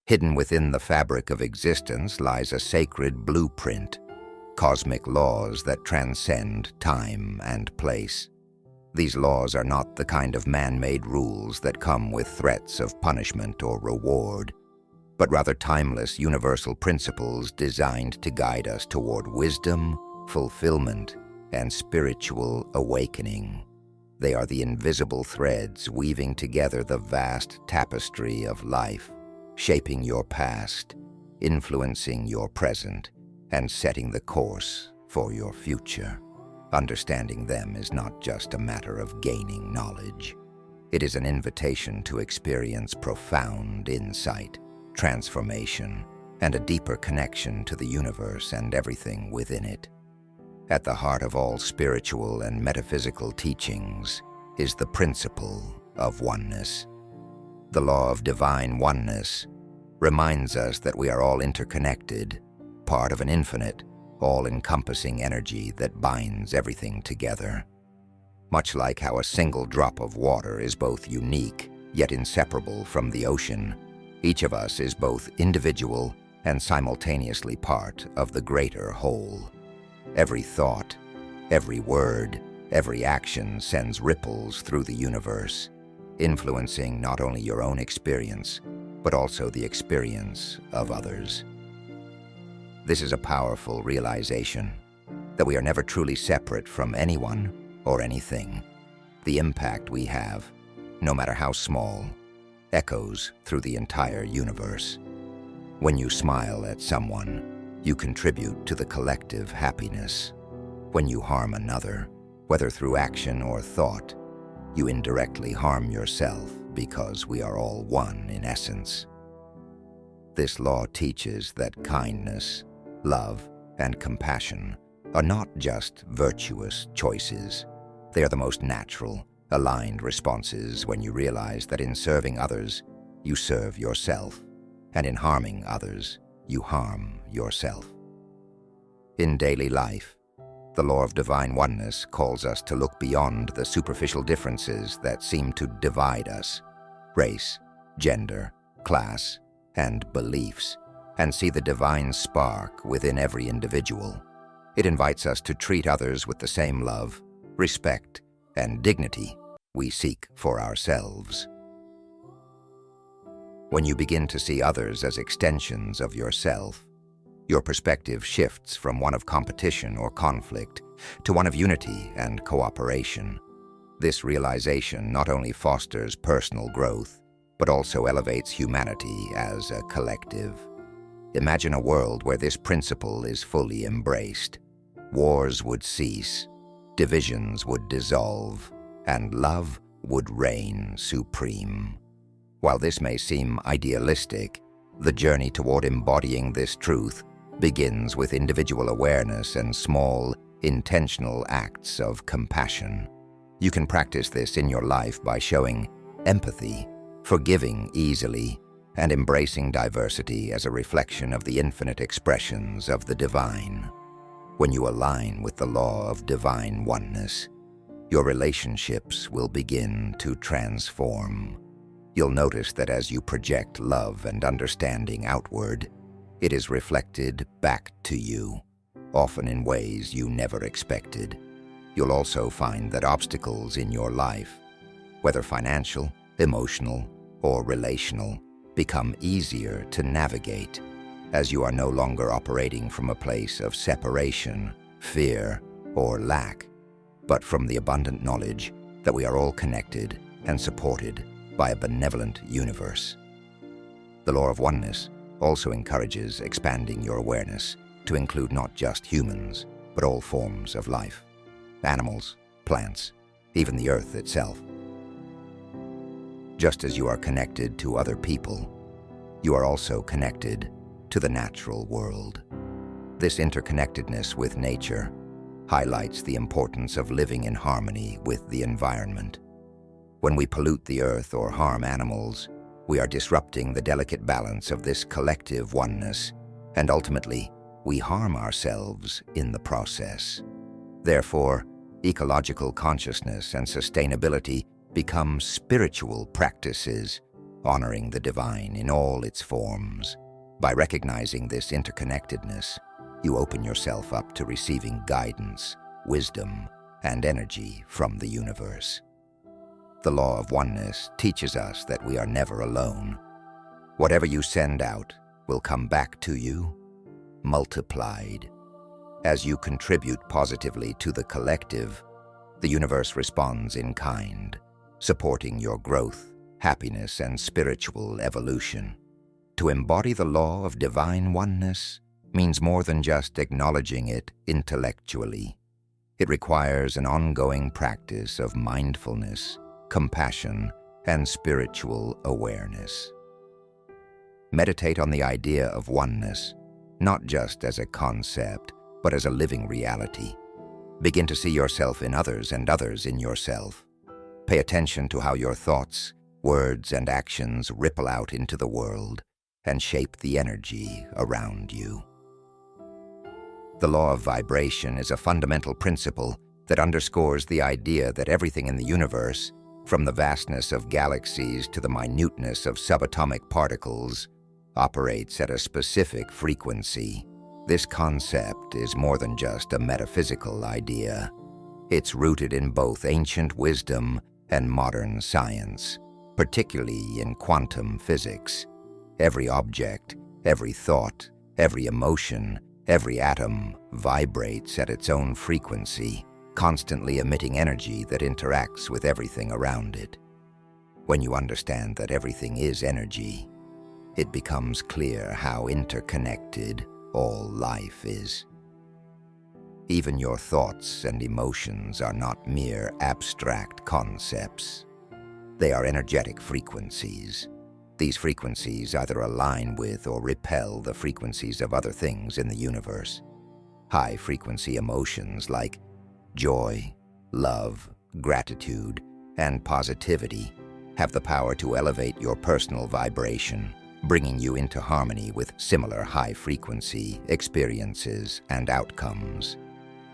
Hidden within the fabric of existence lies a sacred blueprint, cosmic laws that transcend time and place. These laws are not the kind of man-made rules that come with threats of punishment or reward, but rather timeless universal principles designed to guide us toward wisdom, fulfillment, and spiritual awakening. They are the invisible threads weaving together the vast tapestry of life, shaping your past, influencing your present, and setting the course for your future. Understanding them is not just a matter of gaining knowledge. It is an invitation to experience profound insight, transformation, and a deeper connection to the universe and everything within it. At the heart of all spiritual and metaphysical teachings is the principle of oneness. The law of divine oneness reminds us that we are all interconnected, part of an infinite, all-encompassing energy that binds everything together. Much like how a single drop of water is both unique yet inseparable from the ocean, each of us is both individual and simultaneously part of the greater whole. Every thought, every word, every action sends ripples through the universe, influencing not only your own experience, but also the experience of others. This is a powerful realization that we are never truly separate from anyone or anything. The impact we have, no matter how small, echoes through the entire universe. When you smile at someone, you contribute to the collective happiness. When you harm another, whether through action or thought, you indirectly harm yourself because we are all one in essence. This law teaches that kindness, love, and compassion are not just virtuous choices. They are the most natural, aligned responses when you realize that in serving others, you serve yourself, and in harming others, you harm yourself. In daily life, the law of divine oneness calls us to look beyond the superficial differences that seem to divide us, race, gender, class, and beliefs, and see the divine spark within every individual. It invites us to treat others with the same love, respect, and dignity we seek for ourselves. When you begin to see others as extensions of yourself, your perspective shifts from one of competition or conflict to one of unity and cooperation. This realization not only fosters personal growth, but also elevates humanity as a collective. Imagine a world where this principle is fully embraced. Wars would cease, divisions would dissolve, and love would reign supreme. While this may seem idealistic, the journey toward embodying this truth begins with individual awareness and small, intentional acts of compassion. You can practice this in your life by showing empathy, forgiving easily, and embracing diversity as a reflection of the infinite expressions of the divine. When you align with the law of divine oneness, your relationships will begin to transform. You'll notice that as you project love and understanding outward, it is reflected back to you, often in ways you never expected. You'll also find that obstacles in your life, whether financial, emotional, or relational, become easier to navigate as you are no longer operating from a place of separation, fear, or lack, but from the abundant knowledge that we are all connected and supported by a benevolent universe. The law of oneness also encourages expanding your awareness to include not just humans, but all forms of life, animals, plants, even the earth itself. Just as you are connected to other people, you are also connected to the natural world. This interconnectedness with nature highlights the importance of living in harmony with the environment. When we pollute the earth or harm animals, we are disrupting the delicate balance of this collective oneness, and ultimately, we harm ourselves in the process. Therefore, ecological consciousness and sustainability become spiritual practices honoring the divine in all its forms. By recognizing this interconnectedness, you open yourself up to receiving guidance, wisdom, and energy from the universe. The law of oneness teaches us that we are never alone. Whatever you send out will come back to you, multiplied. As you contribute positively to the collective, the universe responds in kind, supporting your growth, happiness, and spiritual evolution. To embody the law of divine oneness means more than just acknowledging it intellectually. It requires an ongoing practice of mindfulness, compassion, and spiritual awareness. Meditate on the idea of oneness, not just as a concept, but as a living reality. Begin to see yourself in others and others in yourself. Pay attention to how your thoughts, words, and actions ripple out into the world and shape the energy around you. The law of vibration is a fundamental principle that underscores the idea that everything in the universe, from the vastness of galaxies to the minuteness of subatomic particles, operates at a specific frequency. This concept is more than just a metaphysical idea. It's rooted in both ancient wisdom and modern science, particularly in quantum physics. Every object, every thought, every emotion, every atom vibrates at its own frequency, constantly emitting energy that interacts with everything around it. When you understand that everything is energy, it becomes clear how interconnected all life is. Even your thoughts and emotions are not mere abstract concepts. They are energetic frequencies. These frequencies either align with or repel the frequencies of other things in the universe. High-frequency emotions like joy, love, gratitude, and positivity have the power to elevate your personal vibration, bringing you into harmony with similar high-frequency experiences and outcomes.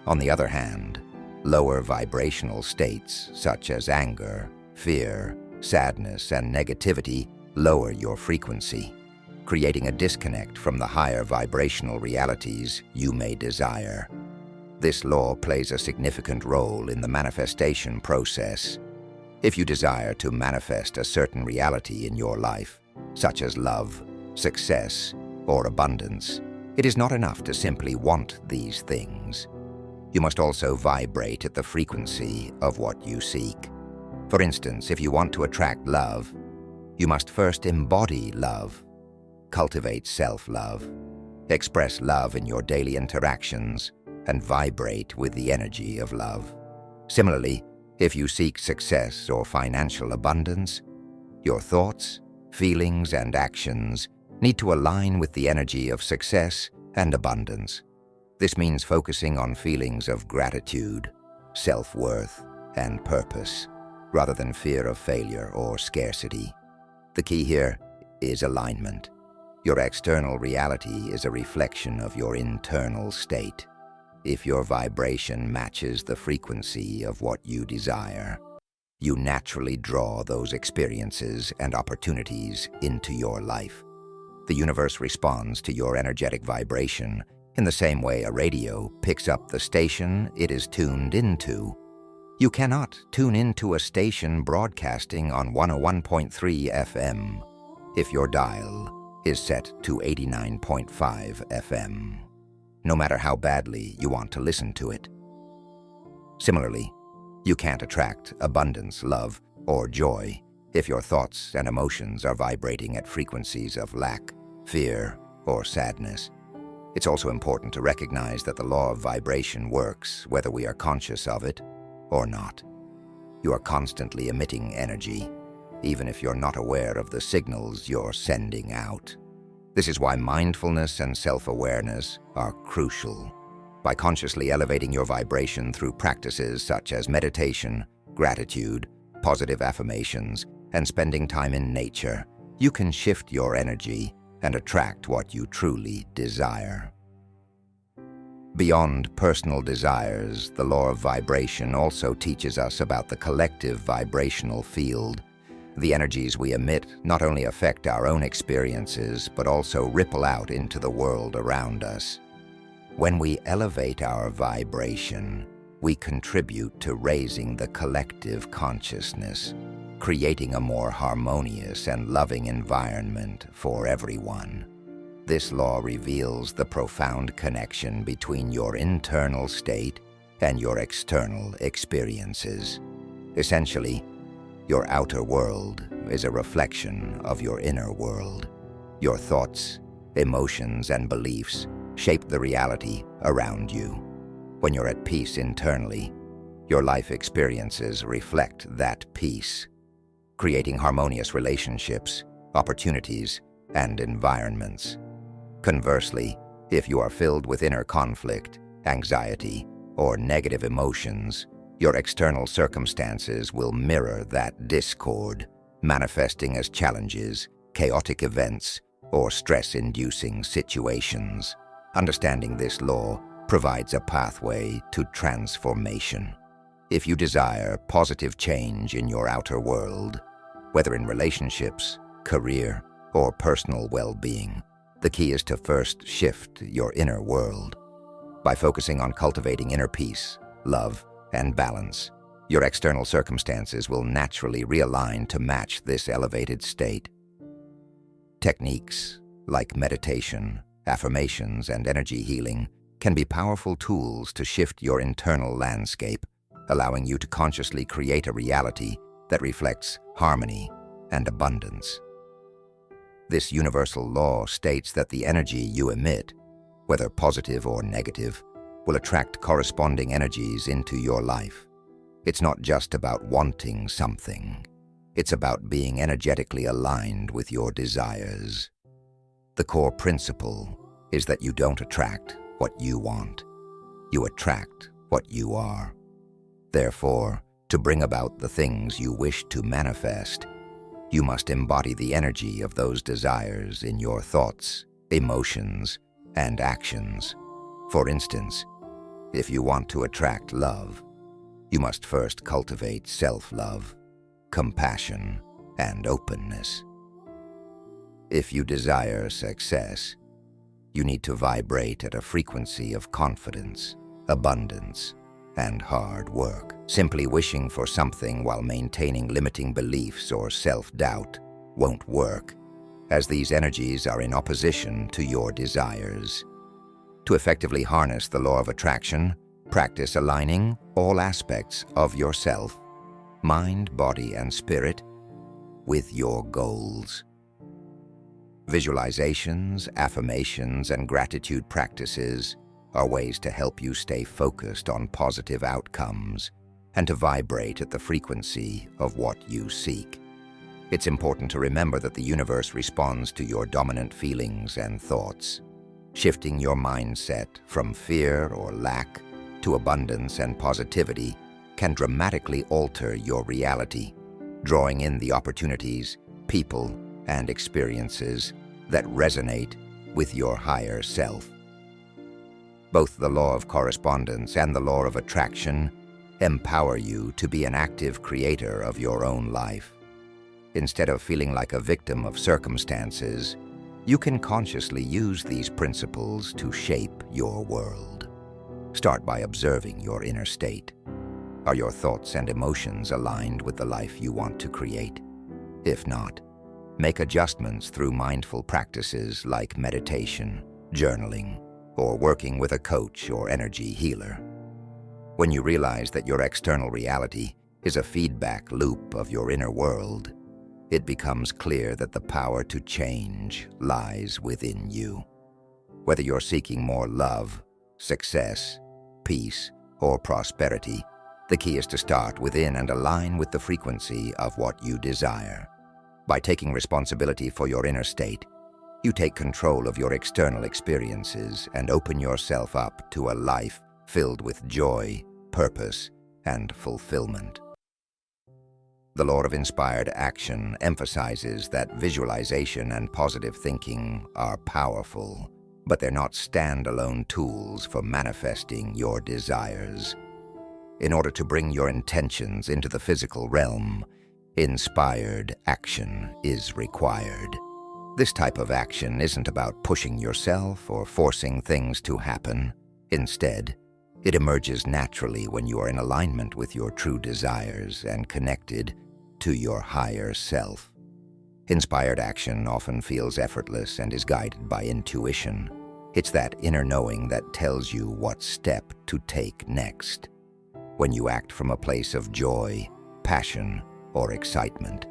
On the other hand, lower vibrational states such as anger, fear, sadness, and negativity lower your frequency, creating a disconnect from the higher vibrational realities you may desire. This law plays a significant role in the manifestation process. If you desire to manifest a certain reality in your life, such as love, success, or abundance, it is not enough to simply want these things. You must also vibrate at the frequency of what you seek. For instance, if you want to attract love, you must first embody love, cultivate self-love, express love in your daily interactions, and vibrate with the energy of love. Similarly, if you seek success or financial abundance, your thoughts, feelings, and actions need to align with the energy of success and abundance. This means focusing on feelings of gratitude, self-worth, and purpose, rather than fear of failure or scarcity. The key here is alignment. Your external reality is a reflection of your internal state. If your vibration matches the frequency of what you desire, you naturally draw those experiences and opportunities into your life. The universe responds to your energetic vibration in the same way a radio picks up the station it is tuned into. You cannot tune into a station broadcasting on 101.3 FM if your dial is set to 89.5 FM, no matter how badly you want to listen to it. Similarly, you can't attract abundance, love, or joy if your thoughts and emotions are vibrating at frequencies of lack, fear, or sadness. It's also important to recognize that the law of vibration works whether we are conscious of it or not. You are constantly emitting energy, even if you're not aware of the signals you're sending out. This is why mindfulness and self-awareness are crucial. By consciously elevating your vibration through practices such as meditation, gratitude, positive affirmations, and spending time in nature, you can shift your energy and attract what you truly desire. Beyond personal desires, the law of vibration also teaches us about the collective vibrational field. The energies we emit not only affect our own experiences, but also ripple out into the world around us. When we elevate our vibration, we contribute to raising the collective consciousness, creating a more harmonious and loving environment for everyone. This law reveals the profound connection between your internal state and your external experiences. Essentially, your outer world is a reflection of your inner world. Your thoughts, emotions, and beliefs shape the reality around you. When you're at peace internally, your life experiences reflect that peace, creating harmonious relationships, opportunities, and environments. Conversely, if you are filled with inner conflict, anxiety, or negative emotions, your external circumstances will mirror that discord, manifesting as challenges, chaotic events, or stress-inducing situations. Understanding this law provides a pathway to transformation. If you desire positive change in your outer world, whether in relationships, career, or personal well-being, the key is to first shift your inner world. By focusing on cultivating inner peace, love, and balance, your external circumstances will naturally realign to match this elevated state. Techniques like meditation, affirmations, and energy healing can be powerful tools to shift your internal landscape, allowing you to consciously create a reality that reflects harmony and abundance. This universal law states that the energy you emit, whether positive or negative, will attract corresponding energies into your life. It's not just about wanting something. It's about being energetically aligned with your desires. The core principle is that you don't attract what you want. You attract what you are. Therefore, to bring about the things you wish to manifest, you must embody the energy of those desires in your thoughts, emotions, and actions. For instance, if you want to attract love, you must first cultivate self-love, compassion, and openness. If you desire success, you need to vibrate at a frequency of confidence, abundance, and hard work. Simply wishing for something while maintaining limiting beliefs or self-doubt won't work, as these energies are in opposition to your desires. To effectively harness the law of attraction, practice aligning all aspects of yourself, mind, body, and spirit, with your goals. Visualizations, affirmations, and gratitude practices are ways to help you stay focused on positive outcomes and to vibrate at the frequency of what you seek. It's important to remember that the universe responds to your dominant feelings and thoughts. Shifting your mindset from fear or lack to abundance and positivity can dramatically alter your reality, drawing in the opportunities, people, and experiences that resonate with your higher self. Both the law of correspondence and the law of attraction empower you to be an active creator of your own life. Instead of feeling like a victim of circumstances, you can consciously use these principles to shape your world. Start by observing your inner state. Are your thoughts and emotions aligned with the life you want to create? If not, make adjustments through mindful practices like meditation, journaling, or working with a coach or energy healer. When you realize that your external reality is a feedback loop of your inner world, it becomes clear that the power to change lies within you. Whether you're seeking more love, success, peace, or prosperity, the key is to start within and align with the frequency of what you desire. By taking responsibility for your inner state, you take control of your external experiences and open yourself up to a life filled with joy, purpose, and fulfillment. The law of inspired action emphasizes that visualization and positive thinking are powerful, but they're not standalone tools for manifesting your desires. In order to bring your intentions into the physical realm, Inspired action is required. This type of action isn't about pushing yourself or forcing things to happen. Instead, it emerges naturally when you are in alignment with your true desires and connected to your higher self. Inspired action often feels effortless and is guided by intuition. It's that inner knowing that tells you what step to take next. When you act from a place of joy, passion, or excitement,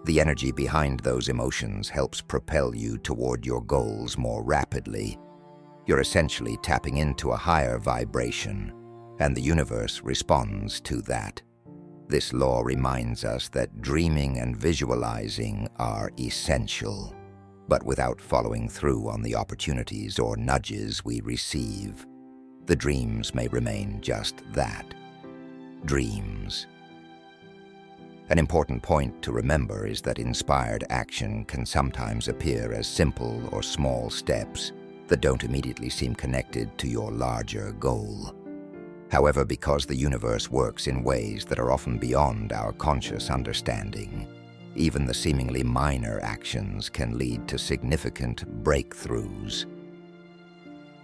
the energy behind those emotions helps propel you toward your goals more rapidly. You're essentially tapping into a higher vibration, and the universe responds to that. This law reminds us that dreaming and visualizing are essential, but without following through on the opportunities or nudges we receive, the dreams may remain just that, dreams. An important point to remember is that inspired action can sometimes appear as simple or small steps that don't immediately seem connected to your larger goal. However, because the universe works in ways that are often beyond our conscious understanding, even the seemingly minor actions can lead to significant breakthroughs.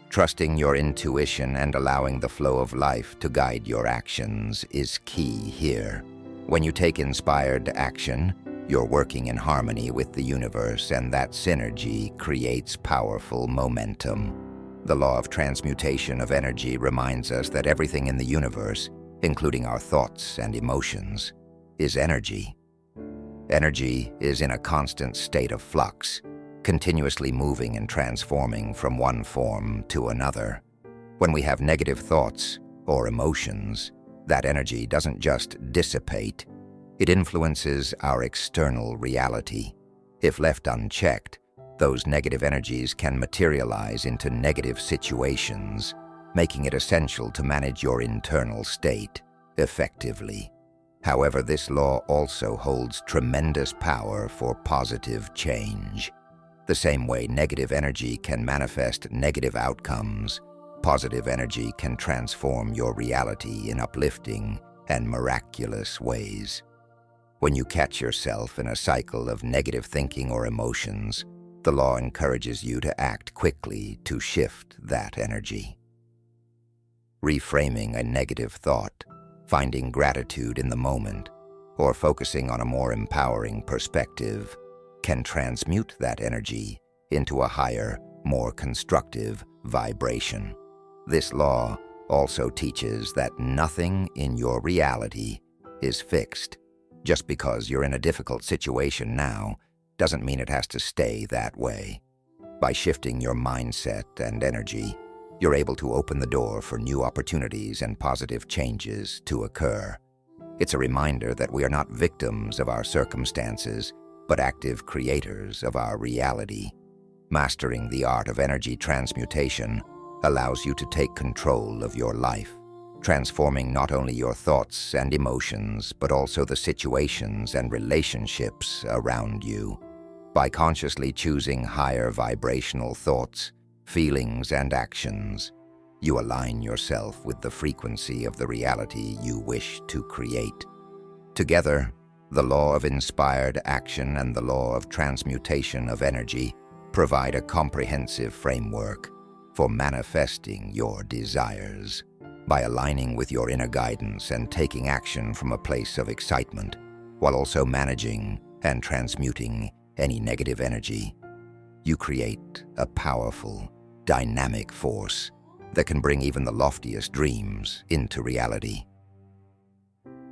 Trusting your intuition and allowing the flow of life to guide your actions is key here. When you take inspired action, you're working in harmony with the universe, and that synergy creates powerful momentum. The law of transmutation of energy reminds us that everything in the universe, including our thoughts and emotions, is energy. Energy is in a constant state of flux, continuously moving and transforming from one form to another. When we have negative thoughts or emotions, that energy doesn't just dissipate, it influences our external reality. If left unchecked, those negative energies can materialize into negative situations, making it essential to manage your internal state effectively. However, this law also holds tremendous power for positive change. The same way negative energy can manifest negative outcomes, positive energy can transform your reality in uplifting and miraculous ways. When you catch yourself in a cycle of negative thinking or emotions, the law encourages you to act quickly to shift that energy. Reframing a negative thought, finding gratitude in the moment, or focusing on a more empowering perspective can transmute that energy into a higher, more constructive vibration. This law also teaches that nothing in your reality is fixed. Just because you're in a difficult situation now doesn't mean it has to stay that way. By shifting your mindset and energy, you're able to open the door for new opportunities and positive changes to occur. It's a reminder that we are not victims of our circumstances, but active creators of our reality. Mastering the art of energy transmutation allows you to take control of your life, transforming not only your thoughts and emotions, but also the situations and relationships around you. By consciously choosing higher vibrational thoughts, feelings, and actions, you align yourself with the frequency of the reality you wish to create. Together, the law of inspired action and the law of transmutation of energy provide a comprehensive framework for manifesting your desires. By aligning with your inner guidance and taking action from a place of excitement, while also managing and transmuting any negative energy, you create a powerful, dynamic force that can bring even the loftiest dreams into reality.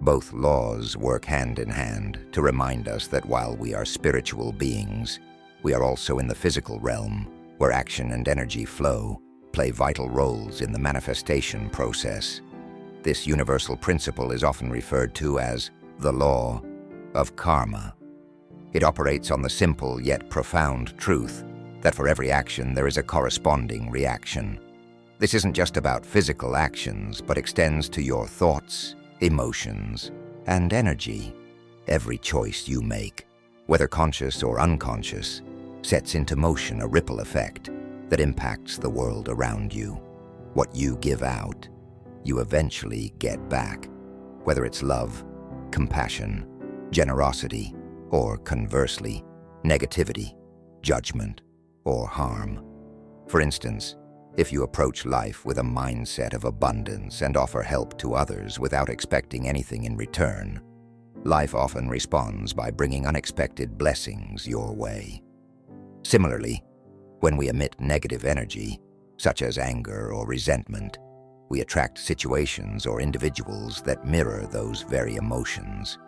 Both laws work hand in hand to remind us that while we are spiritual beings, we are also in the physical realm, where action and energy flow, play vital roles in the manifestation process. This universal principle is often referred to as the law of karma. It operates on the simple yet profound truth that for every action there is a corresponding reaction. This isn't just about physical actions, but extends to your thoughts, emotions, and energy. Every choice you make, whether conscious or unconscious, sets into motion a ripple effect that impacts the world around you. What you give out, you eventually get back, whether it's love, compassion, generosity, or conversely, negativity, judgment, or harm. For instance, if you approach life with a mindset of abundance and offer help to others without expecting anything in return, life often responds by bringing unexpected blessings your way. Similarly, when we emit negative energy, such as anger or resentment, we attract situations or individuals that mirror those very emotions.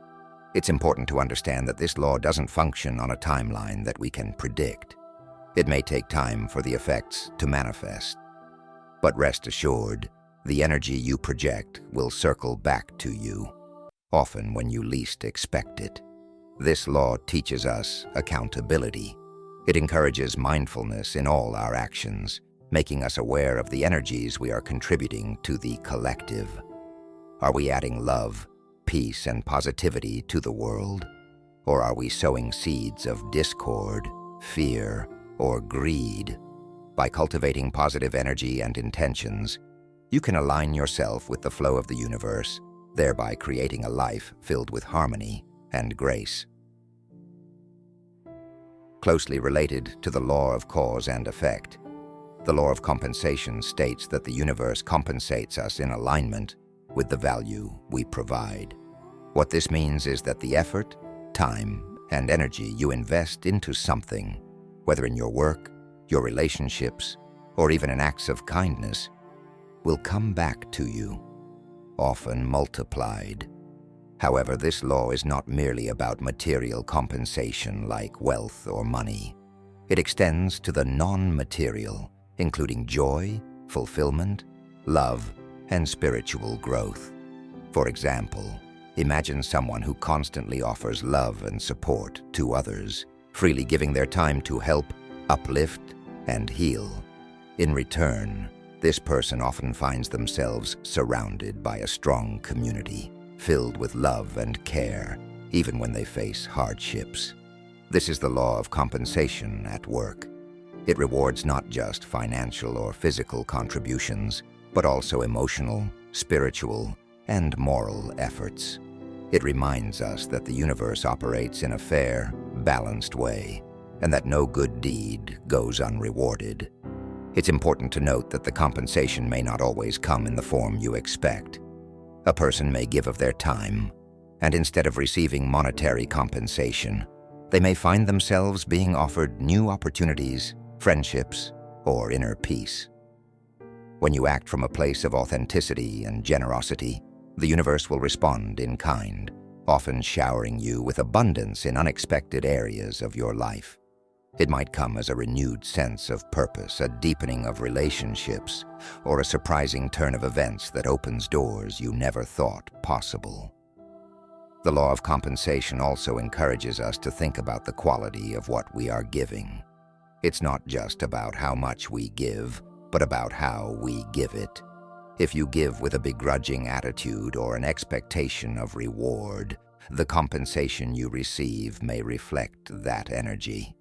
It's important to understand that this law doesn't function on a timeline that we can predict. It may take time for the effects to manifest. But rest assured, the energy you project will circle back to you, often when you least expect it. This law teaches us accountability. It encourages mindfulness in all our actions, making us aware of the energies we are contributing to the collective. Are we adding love, peace, and positivity to the world? Or are we sowing seeds of discord, fear, or greed? By cultivating positive energy and intentions, you can align yourself with the flow of the universe, thereby creating a life filled with harmony and grace. Closely related to the law of cause and effect, the law of compensation states that the universe compensates us in alignment with the value we provide. What this means is that the effort, time, and energy you invest into something, whether in your work, your relationships, or even in acts of kindness, will come back to you, often multiplied. However, this law is not merely about material compensation like wealth or money. It extends to the non-material, including joy, fulfillment, love, and spiritual growth. For example, imagine someone who constantly offers love and support to others, freely giving their time to help, uplift, and heal. In return, this person often finds themselves surrounded by a strong community, filled with love and care, even when they face hardships. This is the law of compensation at work. It rewards not just financial or physical contributions, but also emotional, spiritual, and moral efforts. It reminds us that the universe operates in a fair, balanced way, and that no good deed goes unrewarded. It's important to note that the compensation may not always come in the form you expect. A person may give of their time, and instead of receiving monetary compensation, they may find themselves being offered new opportunities, friendships, or inner peace. When you act from a place of authenticity and generosity, the universe will respond in kind, often showering you with abundance in unexpected areas of your life. It might come as a renewed sense of purpose, a deepening of relationships, or a surprising turn of events that opens doors you never thought possible. The law of compensation also encourages us to think about the quality of what we are giving. It's not just about how much we give, but about how we give it. If you give with a begrudging attitude or an expectation of reward, the compensation you receive may reflect that energy.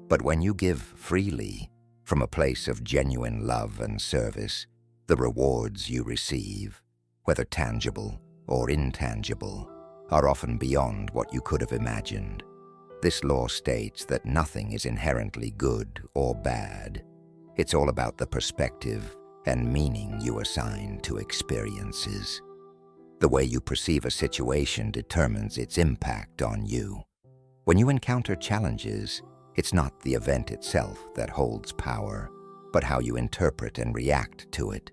But when you give freely, from a place of genuine love and service, the rewards you receive, whether tangible or intangible, are often beyond what you could have imagined. This law states that nothing is inherently good or bad. It's all about the perspective and meaning you assign to experiences. The way you perceive a situation determines its impact on you. When you encounter challenges, it's not the event itself that holds power, but how you interpret and react to it.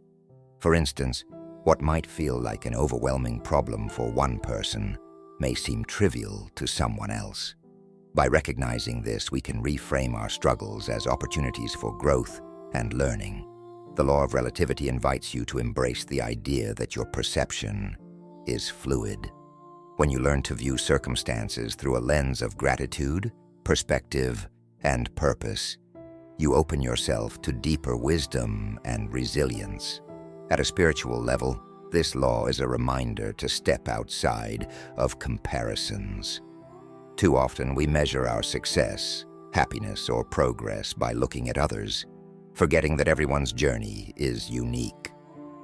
For instance, what might feel like an overwhelming problem for one person may seem trivial to someone else. By recognizing this, we can reframe our struggles as opportunities for growth and learning. The law of relativity invites you to embrace the idea that your perception is fluid. When you learn to view circumstances through a lens of gratitude, perspective, and purpose, you open yourself to deeper wisdom and resilience. At a spiritual level, this law is a reminder to step outside of comparisons. Too often we measure our success, happiness, or progress by looking at others, forgetting that everyone's journey is unique.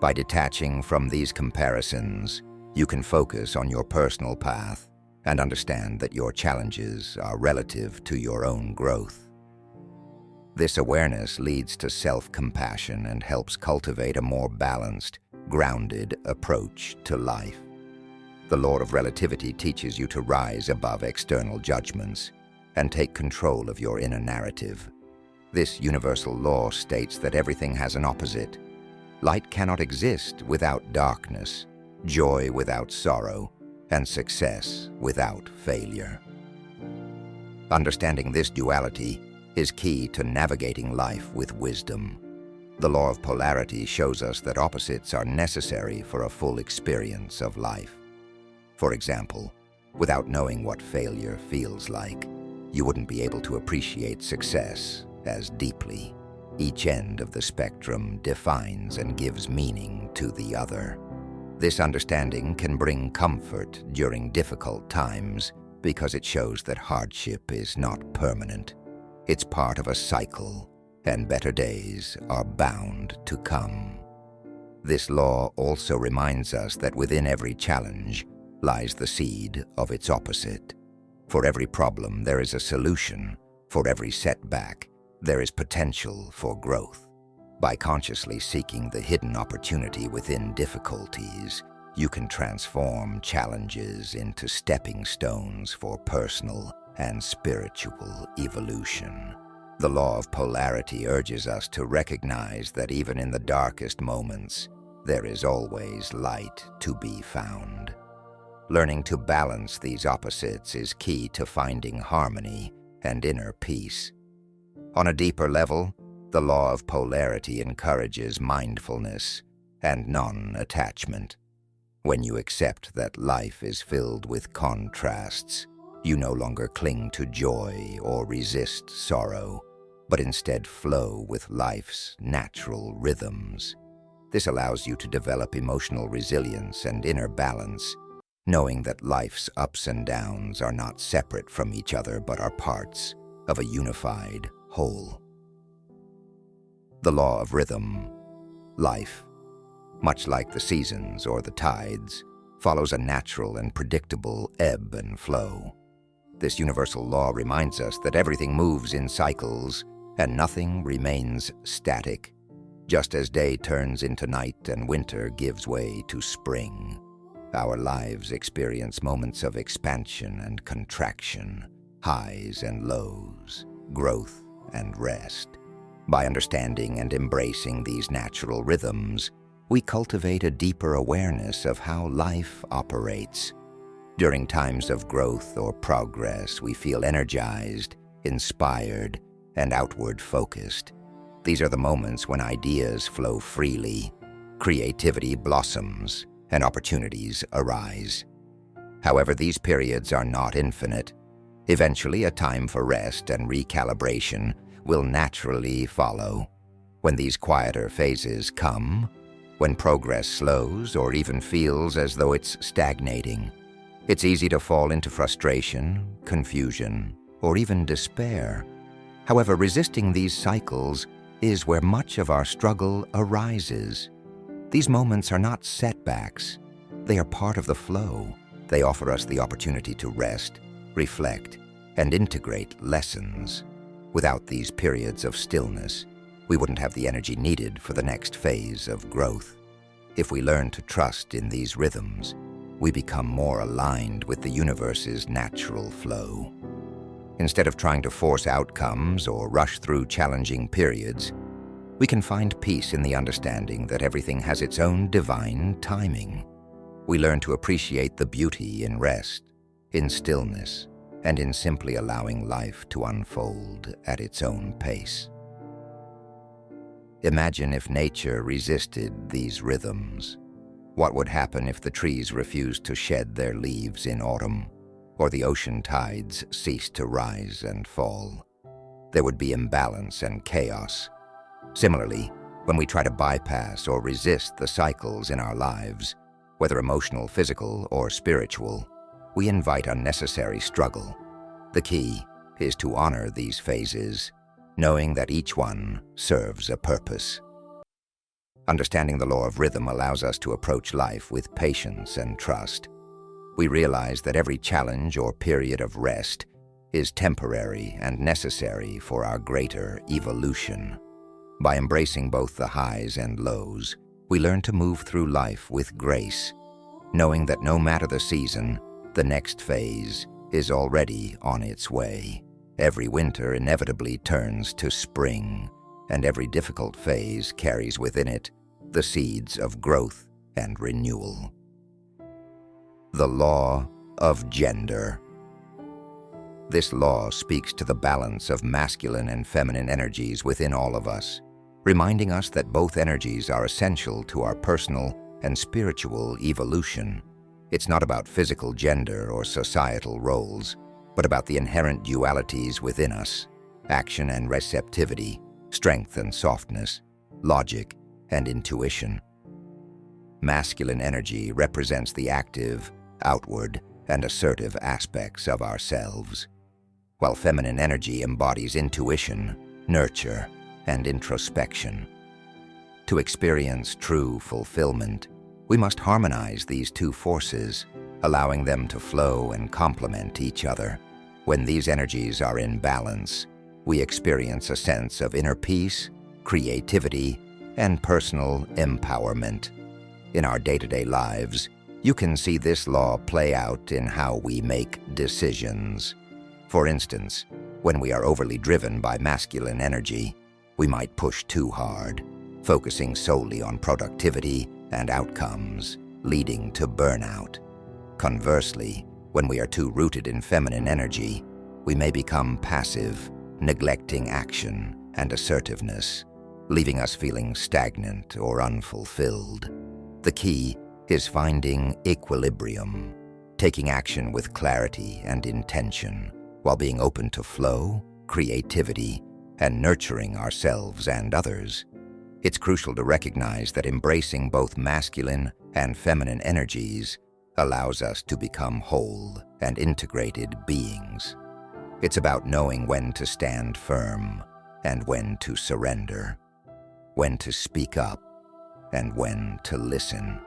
By detaching from these comparisons, you can focus on your personal path and understand that your challenges are relative to your own growth. This awareness leads to self-compassion and helps cultivate a more balanced, grounded approach to life. The law of relativity teaches you to rise above external judgments and take control of your inner narrative. This universal law states that everything has an opposite. Light cannot exist without darkness, joy without sorrow, and success without failure. Understanding this duality is key to navigating life with wisdom. The law of polarity shows us that opposites are necessary for a full experience of life. For example, without knowing what failure feels like, you wouldn't be able to appreciate success as deeply. Each end of the spectrum defines and gives meaning to the other. This understanding can bring comfort during difficult times because it shows that hardship is not permanent. It's part of a cycle, and better days are bound to come. This law also reminds us that within every challenge lies the seed of its opposite. For every problem, there is a solution. For every setback, there is potential for growth. By consciously seeking the hidden opportunity within difficulties, you can transform challenges into stepping stones for personal and spiritual evolution. The law of polarity urges us to recognize that even in the darkest moments, there is always light to be found. Learning to balance these opposites is key to finding harmony and inner peace. On a deeper level, the law of polarity encourages mindfulness and non-attachment. When you accept that life is filled with contrasts, you no longer cling to joy or resist sorrow, but instead flow with life's natural rhythms. This allows you to develop emotional resilience and inner balance, knowing that life's ups and downs are not separate from each other but are parts of a unified whole. The law of rhythm. Life, much like the seasons or the tides, follows a natural and predictable ebb and flow. This universal law reminds us that everything moves in cycles and nothing remains static. Just as day turns into night and winter gives way to spring, our lives experience moments of expansion and contraction, highs and lows, growth and rest. By understanding and embracing these natural rhythms, we cultivate a deeper awareness of how life operates. During times of growth or progress, we feel energized, inspired, and outward focused. These are the moments when ideas flow freely, creativity blossoms, and opportunities arise. However, these periods are not infinite. Eventually, a time for rest and recalibration will naturally follow. When these quieter phases come, when progress slows or even feels as though it's stagnating, it's easy to fall into frustration, confusion, or even despair. However, resisting these cycles is where much of our struggle arises. These moments are not setbacks. They are part of the flow. They offer us the opportunity to rest, reflect, and integrate lessons. Without these periods of stillness, we wouldn't have the energy needed for the next phase of growth. If we learn to trust in these rhythms, we become more aligned with the universe's natural flow. Instead of trying to force outcomes or rush through challenging periods, we can find peace in the understanding that everything has its own divine timing. We learn to appreciate the beauty in rest, in stillness, and in simply allowing life to unfold at its own pace. Imagine if nature resisted these rhythms. What would happen if the trees refused to shed their leaves in autumn, or the ocean tides ceased to rise and fall? There would be imbalance and chaos. Similarly, when we try to bypass or resist the cycles in our lives, whether emotional, physical, or spiritual, we invite unnecessary struggle. The key is to honor these phases, knowing that each one serves a purpose. Understanding the law of rhythm allows us to approach life with patience and trust. we realize that every challenge or period of rest is temporary and necessary for our greater evolution. By embracing both the highs and lows, we learn to move through life with grace, knowing that no matter the season, the next phase is already on its way. Every winter inevitably turns to spring, and every difficult phase carries within it the seeds of growth and renewal. The law of gender. This law speaks to the balance of masculine and feminine energies within all of us, reminding us that both energies are essential to our personal and spiritual evolution. It's not about physical gender or societal roles, but about the inherent dualities within us: action and receptivity, strength and softness, logic and intuition. Masculine energy represents the active, outward, and assertive aspects of ourselves, while feminine energy embodies intuition, nurture, and introspection. To experience true fulfillment, we must harmonize these two forces, allowing them to flow and complement each other. When these energies are in balance, we experience a sense of inner peace, creativity, and personal empowerment. In our day-to-day lives, you can see this law play out in how we make decisions. For instance, when we are overly driven by masculine energy, we might push too hard, focusing solely on productivity and outcomes, leading to burnout. Conversely, when we are too rooted in feminine energy, we may become passive, neglecting action and assertiveness, leaving us feeling stagnant or unfulfilled. The key is finding equilibrium, taking action with clarity and intention, while being open to flow, creativity, and nurturing ourselves and others. It's crucial to recognize that embracing both masculine and feminine energies allows us to become whole and integrated beings. It's about knowing when to stand firm and when to surrender, when to speak up and when to listen.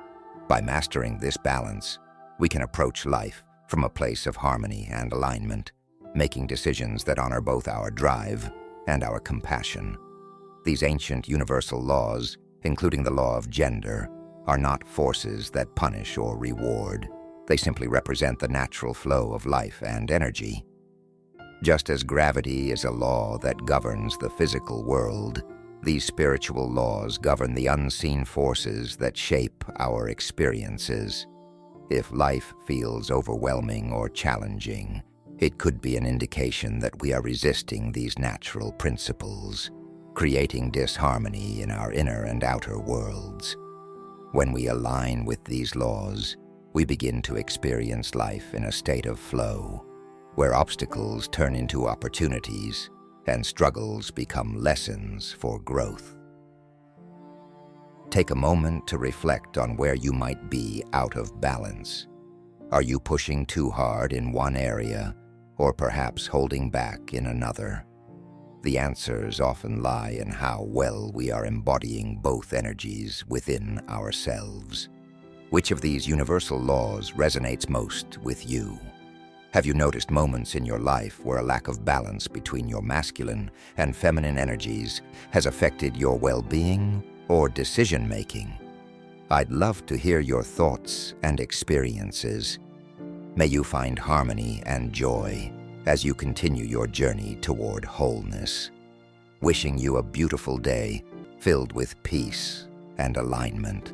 By mastering this balance, we can approach life from a place of harmony and alignment, making decisions that honor both our drive and our compassion. These ancient universal laws, including the law of gender, are not forces that punish or reward. They simply represent the natural flow of life and energy. Just as gravity is a law that governs the physical world, these spiritual laws govern the unseen forces that shape our experiences. If life feels overwhelming or challenging, it could be an indication that we are resisting these natural principles, creating disharmony in our inner and outer worlds. When we align with these laws, we begin to experience life in a state of flow, where obstacles turn into opportunities and struggles become lessons for growth. Take a moment to reflect on where you might be out of balance. Are you pushing too hard in one area, or perhaps holding back in another? The answers often lie in how well we are embodying both energies within ourselves. Which of these universal laws resonates most with you? Have you noticed moments in your life where a lack of balance between your masculine and feminine energies has affected your well-being or decision-making? I'd love to hear your thoughts and experiences. May you find harmony and joy as you continue your journey toward wholeness. Wishing you a beautiful day filled with peace and alignment.